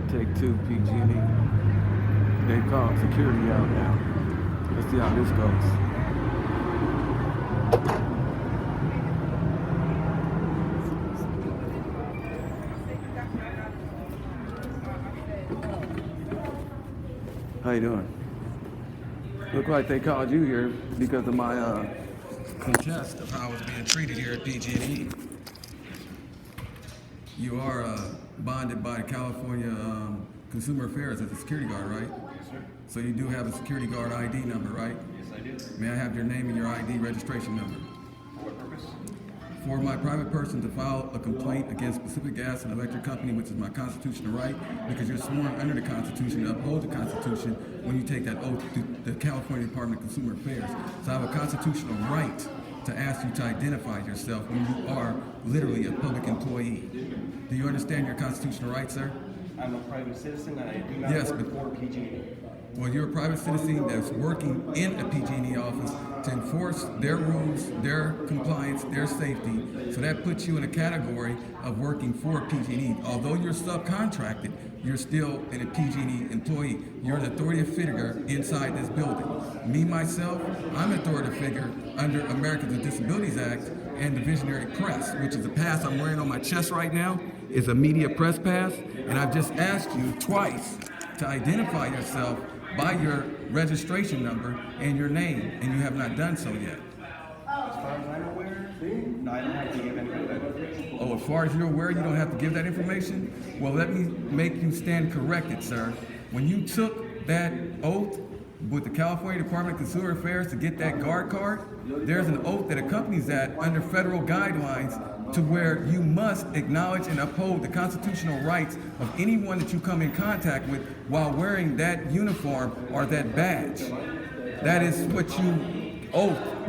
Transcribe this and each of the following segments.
Take two, PG&E. They called security out now. Let's see how this goes. How you doing? Look like they called you here because of my contest of how I was being treated here at PG&E. You are bonded by the California Consumer Affairs as a security guard, right? Yes, sir. So you do have a security guard ID number, right? Yes, I do. May I have your name and your ID registration number? For what purpose? For my private person to file a complaint against Pacific Gas and Electric Company, which is my constitutional right, because you're sworn under the Constitution to uphold the Constitution when you take that oath to the California Department of Consumer Affairs. So I have a constitutional right to ask you to identify yourself when you are literally a public employee. Do you understand your constitutional right, sir? I'm a private citizen and I do not Yes, work for PG&E. Well, you're a private citizen that's working in a PG&E office to enforce their rules, their compliance, their safety. So that puts you in a category of working for PG&E. Although you're subcontracted, you're still a PG&E employee. You're an authoritative figure inside this building. Me, myself, I'm an authoritative figure under Americans With Disabilities Act and the Visionary Press, which is a pass I'm wearing on my chest right now. It's a media press pass, and I've just asked you twice to identify yourself by your registration number and your name, and you have not done so yet. As far as I'm aware, no, I don't have to give any of that information. Oh, as far as you're aware, you don't have to give that information? Well, let me make you stand corrected, sir. When you took that oath with the California Department of Consumer Affairs to get that guard card, there's an oath that accompanies that under federal guidelines to where you must acknowledge and uphold the constitutional rights of anyone that you come in contact with while wearing that uniform or that badge. That is what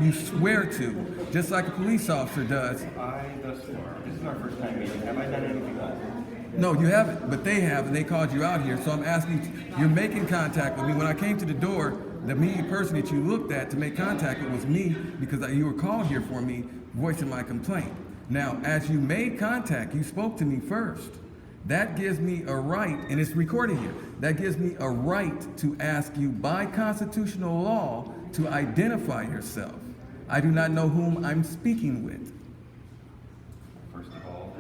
you swear to, just like a police officer does. Thus far, this is our first time meeting. Have I done anything else? No, you haven't, but they have, and they called you out here. So I'm asking, you're making contact with me. When I came to the door, the immediate person that you looked at to make contact with was me, because you were called here for me, voicing my complaint. Now, as you made contact, you spoke to me first. That gives me a right, and it's recorded here, that gives me a right to ask you by constitutional law to identify yourself. I do not know whom I'm speaking with. First of all,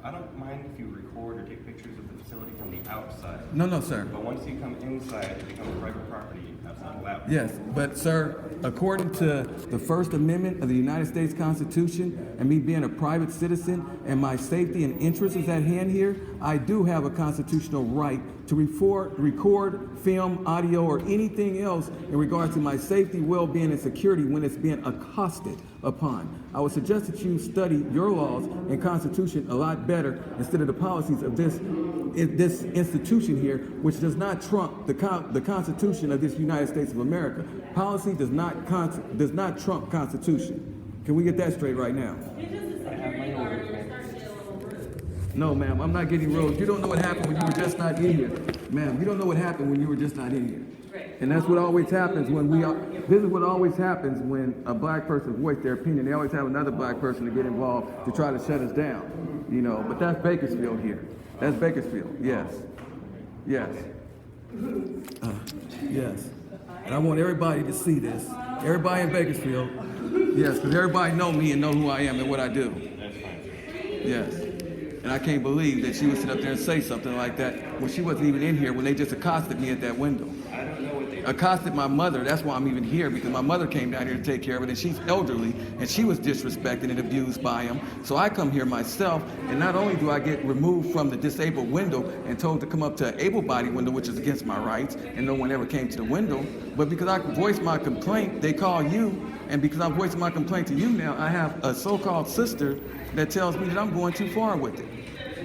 I don't mind if you record or take pictures of the facility from the outside. No, sir. But once you come inside, it becomes private property. That's not allowed. Yes, but sir, according to the First Amendment of the United States Constitution, and me being a private citizen, and my safety and interest is at hand here, I do have a constitutional right to record, film, audio, or anything else in regards to my safety, well-being, and security when it's being accosted upon. I would suggest that you study your laws and Constitution a lot better instead of the policies of this institution here, which does not trump the Constitution of this United States of America. Policy does not trump Constitution. Can we get that straight right now? I have my own. No, ma'am, I'm not getting rude. You don't know what happened when you were just not in here. Ma'am, you don't know what happened when you were just not in here. And that's what always happens when this is what always happens when a black person voices their opinion. They always have another black person to get involved to try to shut us down. You know, but that's Bakersfield here. That's Bakersfield, yes. Yes. Yes. And I want everybody to see this. Everybody in Bakersfield, yes, because everybody know me and know who I am and what I do. Yes. And I can't believe that she would sit up there and say something like that when she wasn't even in here, when they just accosted me at that window. I don't know what they Accosted my mother. That's why I'm even here, because my mother came down here to take care of it, and she's elderly, and she was disrespected and abused by him. So I come here myself, and not only do I get removed from the disabled window and told to come up to an able-bodied window, which is against my rights, and no one ever came to the window, but because I voiced my complaint, they call you, and because I'm voicing my complaint to you now, I have a so-called sister that tells me that I'm going too far with it.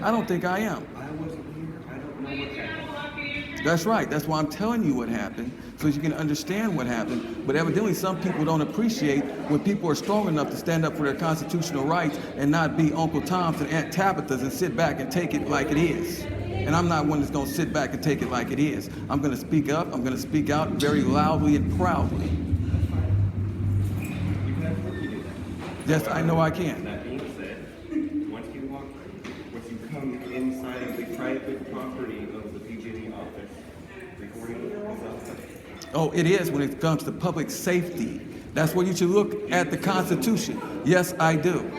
I don't think I am. I wasn't here. I don't know what happened. That's right. That's why I'm telling you what happened, so you can understand what happened. But evidently, some people don't appreciate when people are strong enough to stand up for their constitutional rights and not be Uncle Toms and Aunt Tabitha's and sit back and take it like it is. And I'm not one that's going to sit back and take it like it is. I'm going to speak up. I'm going to speak out very loudly and proudly. You can absolutely do that. Yes, I know I can. That being said, once you come inside of the private property of the PG&E Oh, it is when it comes to public safety. That's where you should look at the Constitution. Yes, I do.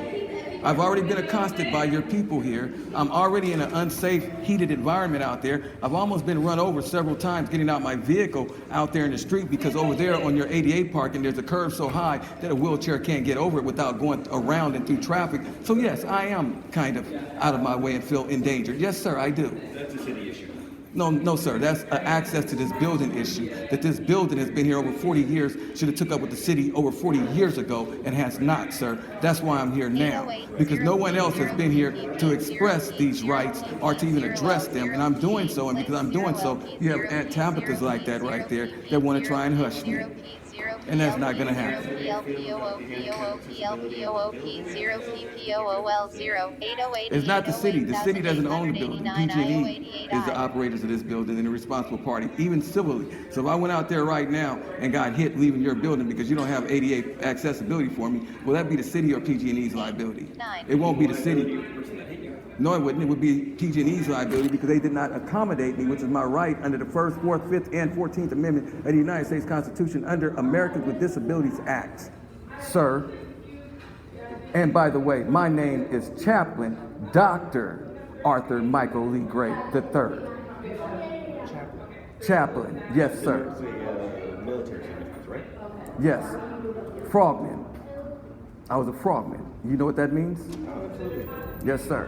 I've already been accosted by your people here. I'm already in an unsafe, heated environment out there. I've almost been run over several times getting out my vehicle out there in the street because over there on your 88 parking, there's a curve so high that a wheelchair can't get over it without going around and through traffic. So yes, I am kind of out of my way and feel endangered. Yes, sir, I do. That's a city issue. No, sir. That's an access to this building issue. That this building has been here over 40 years, should have took up with the city over 40 years ago, and has not, sir. That's why I'm here now. Because no one else has been here to express these rights or to even address them, and I'm doing so. And because I'm doing so, you have Aunt Tabitha's like that right there that want to try and hush me. And that's not going to happen. It's not the city. The city doesn't own the building. PG&E is the operators of this building and the responsible party, even civilly. So if I went out there right now and got hit leaving your building because you don't have ADA accessibility for me, will that be the city or PG&E's liability? It won't be the city. No, it wouldn't. It would be PG&E's liability because they did not accommodate me, which is my right under the 1st, 4th, 5th, and 14th Amendment of the United States Constitution under Americans with Disabilities Act, sir. And by the way, my name is Chaplain Dr. Arthur Michael Lee Gray III. Chaplain, yes, sir. It's a military service, right? Yes. Frogman. I was a frogman. You know what that means? Oh, absolutely. Yes, sir.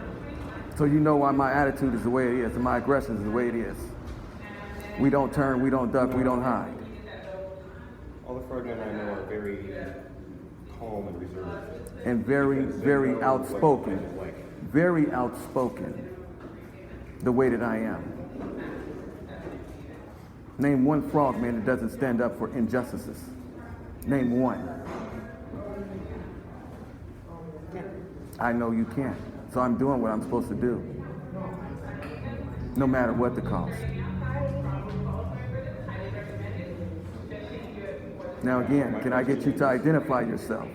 So you know why my attitude is the way it is and my aggression is the way it is. We don't turn, we don't duck, we don't hide. All the frogmen I know are very calm and reserved. And very outspoken. Very outspoken. The way that I am. Name one frogman that doesn't stand up for injustices. Name one. I know you can't. So I'm doing what I'm supposed to do. No matter what the cost. Now again, can I get you to identify yourself?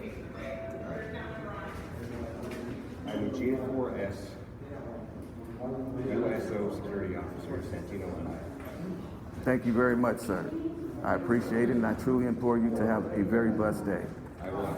I'm a G4S USO security officer, Santino, Ohio. Thank you very much, sir. I appreciate it, and I truly implore you to have a very blessed day. I will.